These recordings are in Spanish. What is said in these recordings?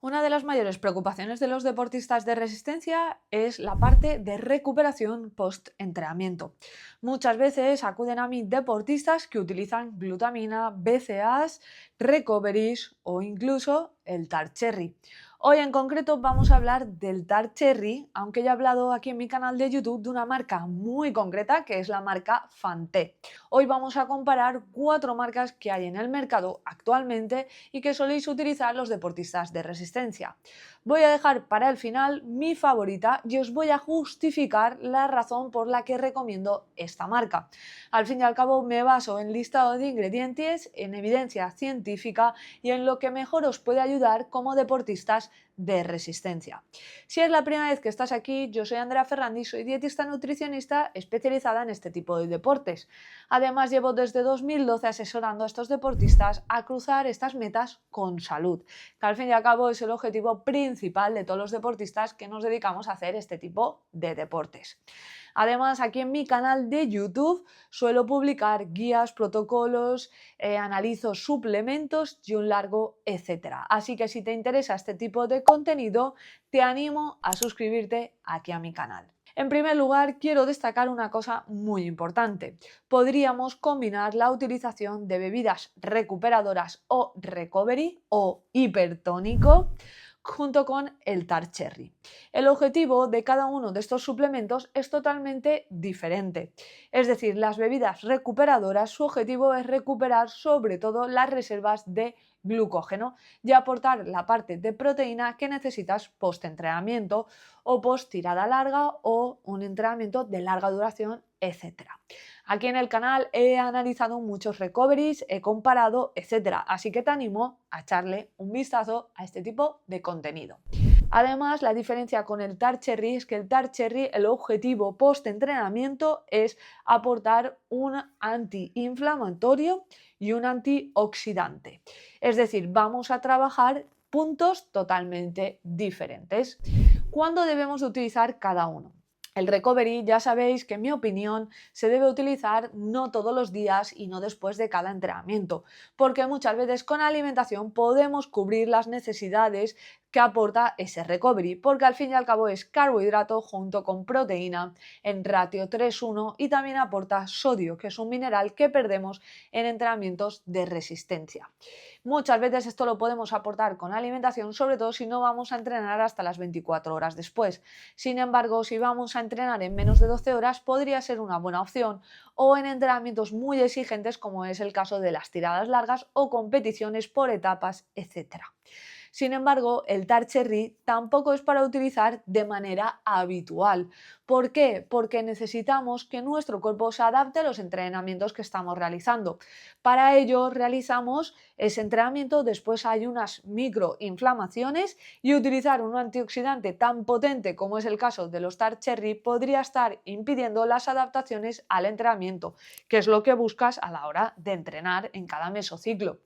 Una de las mayores preocupaciones de los deportistas de resistencia es la parte de recuperación post-entrenamiento. Muchas veces acuden a mí deportistas que utilizan glutamina, BCAAs, recoveries o incluso el TAR Cherry. Hoy en concreto vamos a hablar del TAR Cherry, aunque ya he hablado aquí en mi canal de YouTube de una marca muy concreta que es la marca Fanté. Hoy vamos a comparar cuatro marcas que hay en el mercado actualmente y que soléis utilizar los deportistas de resistencia. Voy a dejar para el final mi favorita y os voy a justificar la razón por la que recomiendo esta marca. Al fin y al cabo me baso en listado de ingredientes, en evidencia científica y en lo que mejor os puede ayudar como deportistas de resistencia. Si es la primera vez que estás aquí, yo soy Andrea Ferrandi, soy dietista nutricionista especializada en este tipo de deportes. Además, llevo desde 2012 asesorando a estos deportistas a cruzar estas metas con salud, que al fin y al cabo es el objetivo principal de todos los deportistas que nos dedicamos a hacer este tipo de deportes. Además, aquí en mi canal de YouTube suelo publicar guías, protocolos, analizo suplementos y un largo etcétera. Así que si te interesa este tipo de contenido, te animo a suscribirte aquí a mi canal. En primer lugar, quiero destacar una cosa muy importante. Podríamos combinar la utilización de bebidas recuperadoras o recovery o hipertónico junto con el TAR Cherry. El objetivo de cada uno de estos suplementos es totalmente diferente. Es decir, las bebidas recuperadoras, su objetivo es recuperar sobre todo las reservas de glucógeno y aportar la parte de proteína que necesitas post-entrenamiento o post-tirada larga o un entrenamiento de larga duración, etcétera. Aquí en el canal he analizado muchos recoveries, he comparado, etcétera. Así que te animo a echarle un vistazo a este tipo de contenido. Además, la diferencia con el TAR Cherry es que el TAR Cherry, el objetivo post-entrenamiento es aportar un antiinflamatorio y un antioxidante. Es decir, vamos a trabajar puntos totalmente diferentes. ¿Cuándo debemos utilizar cada uno? El recovery, ya sabéis que en mi opinión se debe utilizar no todos los días y no después de cada entrenamiento, porque muchas veces con alimentación podemos cubrir las necesidades que aporta ese recovery, porque al fin y al cabo es carbohidrato junto con proteína en ratio 3:1 y también aporta sodio, que es un mineral que perdemos en entrenamientos de resistencia. Muchas veces esto lo podemos aportar con alimentación, sobre todo si no vamos a entrenar hasta las 24 horas después. Sin embargo, si vamos a entrenar en menos de 12 horas, podría ser una buena opción, o en entrenamientos muy exigentes como es el caso de las tiradas largas o competiciones por etapas, etcétera. Sin embargo, el TAR Cherry tampoco es para utilizar de manera habitual. ¿Por qué? Porque necesitamos que nuestro cuerpo se adapte a los entrenamientos que estamos realizando. Para ello realizamos ese entrenamiento, después hay unas microinflamaciones y utilizar un antioxidante tan potente como es el caso de los TAR Cherry podría estar impidiendo las adaptaciones al entrenamiento, que es lo que buscas a la hora de entrenar en cada mesociclo.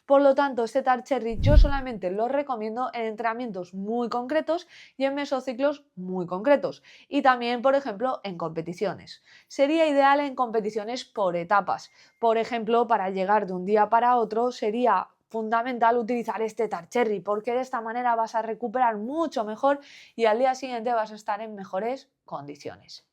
Por lo tanto, este TAR Cherry yo solamente lo recomiendo en entrenamientos muy concretos y en mesociclos muy concretos. Y también, por ejemplo, en competiciones. Sería ideal en competiciones por etapas. Por ejemplo, para llegar de un día para otro sería fundamental utilizar este TAR Cherry porque de esta manera vas a recuperar mucho mejor y al día siguiente vas a estar en mejores condiciones.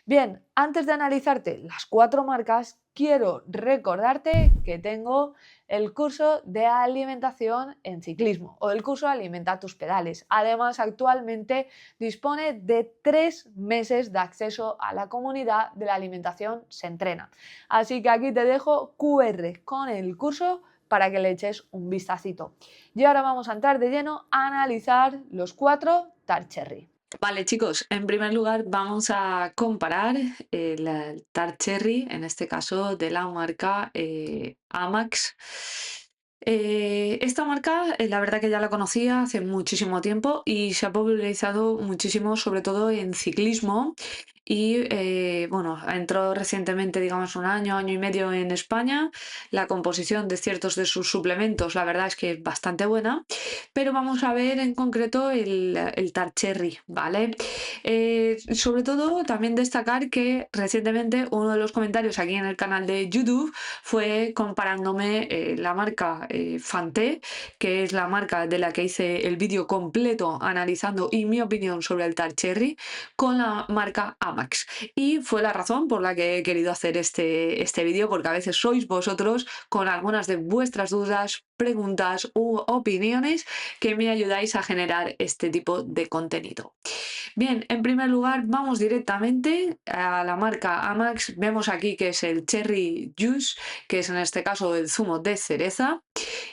Bien, antes de analizarte las cuatro marcas, quiero recordarte que tengo el curso de alimentación en ciclismo o el curso Alimenta tus pedales. Además, actualmente dispone de 3 meses de acceso a la comunidad de la alimentación Se Entrena. Así que aquí te dejo QR con el curso para que le eches un vistacito. Y ahora vamos a entrar de lleno a analizar los cuatro TAR Cherry. Vale, chicos, en primer lugar vamos a comparar el Tart Cherry, en este caso de la marca Amax. Esta marca, la verdad que ya la conocía hace muchísimo tiempo y se ha popularizado muchísimo, sobre todo en ciclismo. Y bueno, entró recientemente, digamos, un año, año y medio en España. La composición de ciertos de sus suplementos, la verdad es que es bastante buena. Pero vamos a ver en concreto el Tart Cherry, ¿vale? Sobre todo también destacar que recientemente uno de los comentarios aquí en el canal de YouTube fue comparándome la marca Fanté, que es la marca de la que hice el vídeo completo analizando y mi opinión sobre el Tart Cherry, con la marca Amax. Y fue la razón por la que he querido hacer este vídeo, porque a veces sois vosotros con algunas de vuestras dudas, preguntas u opiniones que me ayudáis a generar este tipo de contenido. Bien, en primer lugar vamos directamente a la marca Amax. Vemos aquí que es el Cherry Juice, que es en este caso el zumo de cereza,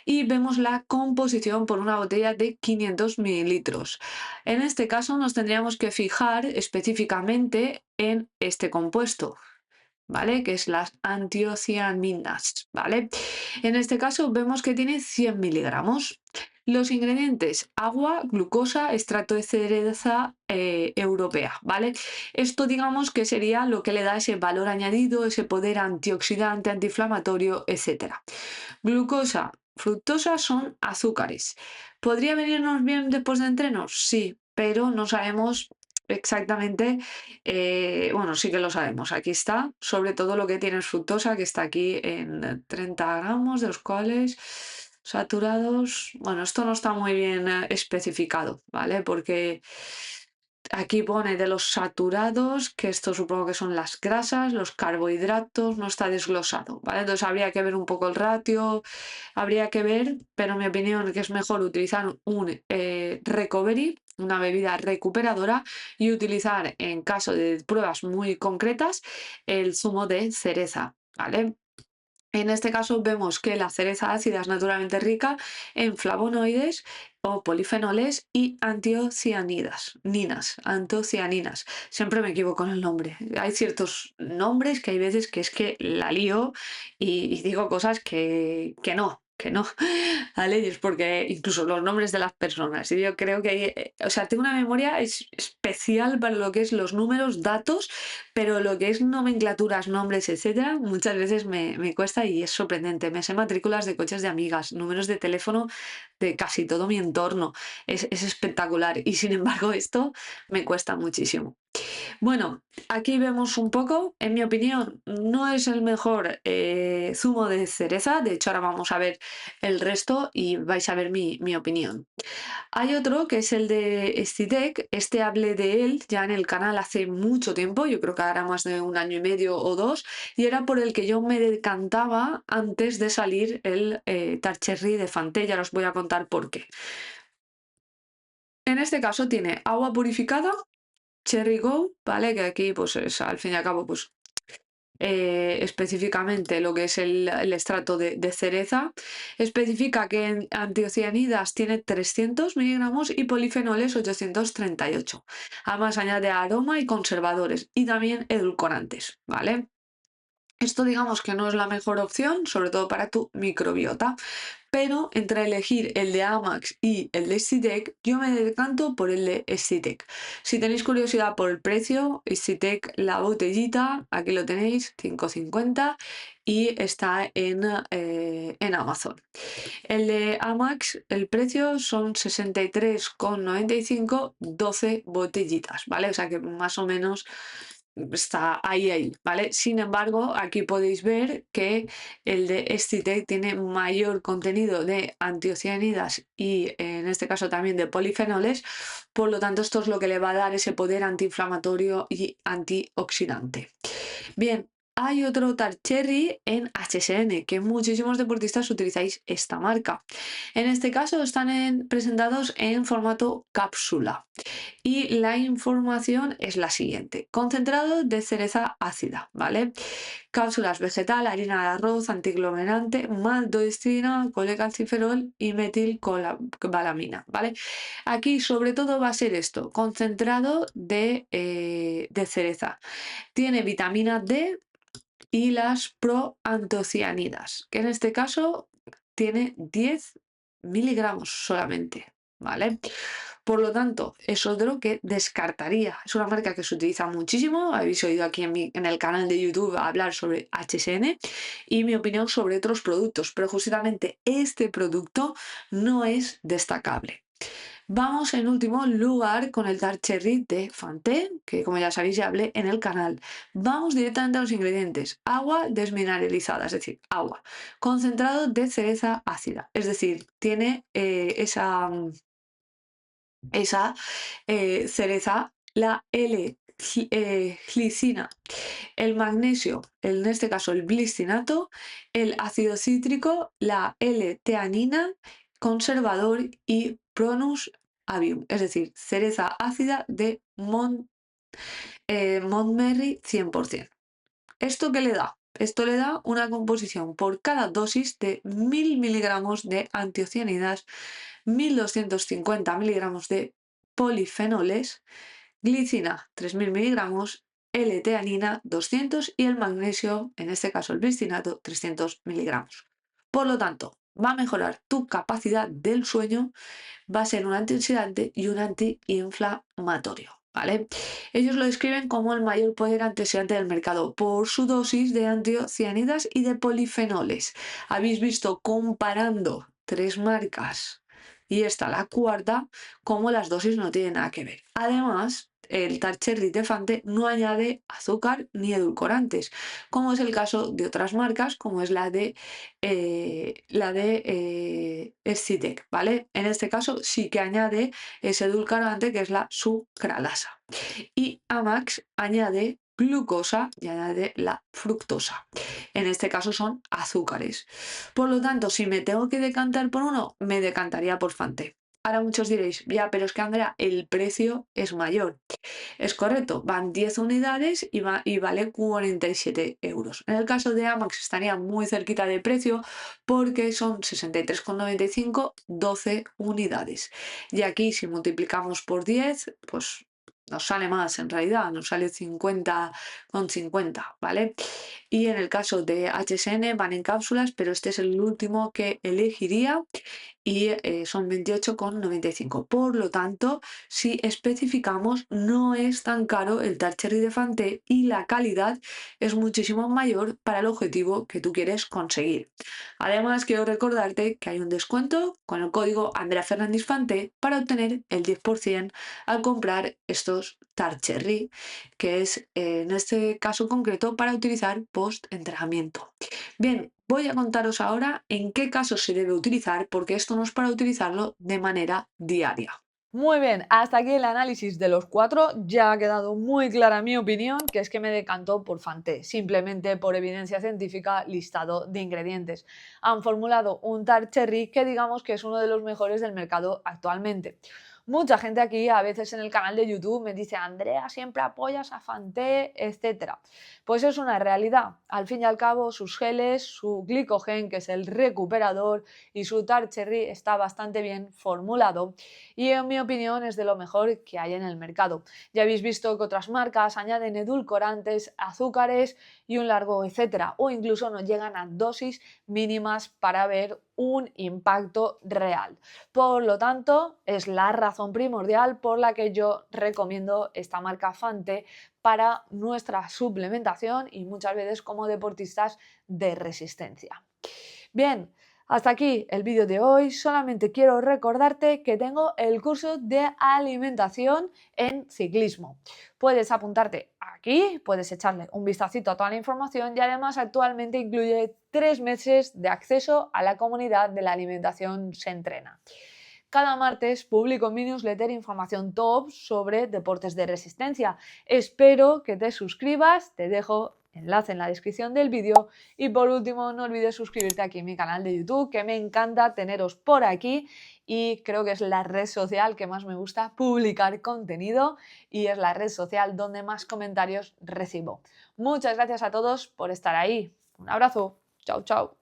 y vemos la composición por una botella de 500 mililitros. En este caso nos tendríamos que fijar específicamente en este compuesto, ¿vale? Que es las antiocianinas, ¿vale? En este caso vemos que tiene 100 miligramos. Los ingredientes: agua, glucosa, extracto de cereza europea, ¿vale? Esto digamos que sería lo que le da ese valor añadido, ese poder antioxidante, antiinflamatorio, etcétera. Glucosa, fructosa son azúcares. ¿Podría venirnos bien después de entrenos? Sí, pero no sabemos exactamente, bueno, sí que lo sabemos, aquí está, sobre todo lo que tiene es fructosa, que está aquí en 30 gramos, de los cuales saturados, bueno, esto no está muy bien especificado, ¿vale? Porque aquí pone de los saturados, que esto supongo que son las grasas, los carbohidratos, no está desglosado, ¿vale? Entonces habría que ver un poco el ratio, habría que ver, pero en mi opinión que es mejor utilizar un recovery, una bebida recuperadora, y utilizar en caso de pruebas muy concretas el zumo de cereza, ¿vale? En este caso vemos que la cereza ácida es naturalmente rica en flavonoides o polifenoles y antocianinas. Siempre me equivoco en el nombre. Hay ciertos nombres que hay veces que es que la lío y digo cosas que no, ¿vale? Y es porque incluso los nombres de las personas. Y yo creo que o sea, tengo una memoria especial para lo que es los números, datos, pero lo que es nomenclaturas, nombres, etcétera, muchas veces me cuesta y es sorprendente. Me sé matrículas de coches de amigas, números de teléfono de casi todo mi entorno. Es espectacular y sin embargo esto me cuesta muchísimo. Bueno, aquí vemos un poco, en mi opinión, no es el mejor zumo de cereza, de hecho ahora vamos a ver el resto y vais a ver mi opinión. Hay otro que es el de Escidec. Este hablé de él ya en el canal hace mucho tiempo, yo creo que ahora más de un año y medio o dos, y era por el que yo me decantaba antes de salir el Tart Cherry de Fanté. Ya os voy a contar por qué. En este caso tiene agua purificada, Cherry Go, ¿vale? Que aquí pues es al fin y al cabo pues específicamente lo que es el extracto de cereza. Especifica que en antiocianidas tiene 300 miligramos y polifenoles 838. Además añade aroma y conservadores y también edulcorantes, ¿vale? Esto digamos que no es la mejor opción, sobre todo para tu microbiota, pero entre elegir el de Amax y el de Escidec, yo me decanto por el de Escidec. Si tenéis curiosidad por el precio, Escidec, la botellita, aquí lo tenéis, 5,50 y está en Amazon. El de Amax, el precio son 63,95, 12 botellitas, ¿vale? O sea que más o menos está ahí, ¿vale? Sin embargo, aquí podéis ver que el de Escidec tiene mayor contenido de antiocianidas y en este caso también de polifenoles, por lo tanto esto es lo que le va a dar ese poder antiinflamatorio y antioxidante. Bien, hay otro Tart Cherry en HSN, que muchísimos deportistas utilizáis esta marca. En este caso están presentados en formato cápsula. Y la información es la siguiente: concentrado de cereza ácida, ¿vale? Cápsulas vegetal, harina de arroz, antiglomerante, maltodextrina, colecalciferol y metilcobalamina, ¿vale? Aquí sobre todo va a ser esto, concentrado de cereza. Tiene vitamina D y las proantocianidas, que en este caso tiene 10 miligramos solamente, ¿vale? Por lo tanto, es otro que descartaría. Es una marca que se utiliza muchísimo. Habéis oído aquí en el canal de YouTube hablar sobre HSN y mi opinión sobre otros productos, pero justamente este producto no es destacable. Vamos en último lugar con el Tart Cherry de Fanté, que como ya sabéis ya hablé en el canal. Vamos directamente a los ingredientes. Agua desmineralizada, es decir, agua. Concentrado de cereza ácida, es decir, tiene esa cereza, la L-glicina, el magnesio, en este caso el glicinato, el ácido cítrico, la L-teanina, conservador y Pronus avium, es decir, cereza ácida de Montmerry 100%. ¿Esto qué le da? Esto le da una composición por cada dosis de 1000 miligramos de antiocianidas, 1250 miligramos de polifenoles, glicina 3000 miligramos, L-teanina 200 y el magnesio, en este caso el glicinato, 300 miligramos. Por lo tanto, va a mejorar tu capacidad del sueño, va a ser un antioxidante y un antiinflamatorio, ¿vale? Ellos lo describen como el mayor poder antioxidante del mercado por su dosis de antiocianidas y de polifenoles. Habéis visto comparando 3 marcas y esta la cuarta, como las dosis no tienen nada que ver. Además, el Tart Cherry de Fante no añade azúcar ni edulcorantes, como es el caso de otras marcas, como es la de Escidec, ¿vale? En este caso sí que añade ese edulcorante que es la sucralasa. Y Amax añade glucosa y añade la fructosa. En este caso son azúcares. Por lo tanto, si me tengo que decantar por uno, me decantaría por Fante. Ahora muchos diréis, ya, pero es que Andrea, el precio es mayor. Es correcto, van 10 unidades y vale 47 euros. En el caso de Amax estaría muy cerquita de precio porque son 63,95, 12 unidades. Y aquí si multiplicamos por 10, pues nos sale más en realidad, nos sale 50,50, ¿vale? Y en el caso de HSN van en cápsulas, pero este es el último que elegiría y son 28,95. Por lo tanto, si especificamos, no es tan caro el Tart Cherry de Fante y la calidad es muchísimo mayor para el objetivo que tú quieres conseguir. Además, quiero recordarte que hay un descuento con el código Andrea Fernández Fante para obtener el 10% al comprar estos Tart Cherry, que es en este caso concreto para utilizar post-entrenamiento. Bien, voy a contaros ahora en qué casos se debe utilizar, porque esto no es para utilizarlo de manera diaria. Muy bien, hasta aquí el análisis de los 4. Ya ha quedado muy clara mi opinión, que es que me decanto por Fante, simplemente por evidencia científica, listado de ingredientes. Han formulado un Tart Cherry que digamos que es uno de los mejores del mercado actualmente. Mucha gente aquí, a veces en el canal de YouTube, me dice, Andrea, siempre apoyas a Fante, etcétera. Pues es una realidad. Al fin y al cabo, sus geles, su glicogen, que es el recuperador, y su Tart Cherry está bastante bien formulado y en mi opinión es de lo mejor que hay en el mercado. Ya habéis visto que otras marcas añaden edulcorantes, azúcares y un largo etcétera, o incluso no llegan a dosis mínimas para ver un impacto real. Por lo tanto, es la razón primordial por la que yo recomiendo esta marca Fante para nuestra suplementación y muchas veces como deportistas de resistencia. Bien, hasta aquí el vídeo de hoy. Solamente quiero recordarte que tengo el curso de alimentación en ciclismo. Puedes apuntarte aquí, puedes echarle un vistacito a toda la información y además actualmente incluye 3 meses de acceso a la comunidad de la alimentación Se Entrena. Cada martes publico en mi newsletter información top sobre deportes de resistencia. Espero que te suscribas, te dejo enlace en la descripción del vídeo y por último no olvides suscribirte aquí en mi canal de YouTube, que me encanta teneros por aquí y creo que es la red social que más me gusta publicar contenido y es la red social donde más comentarios recibo. Muchas gracias a todos por estar ahí. Un abrazo. Chao, chao.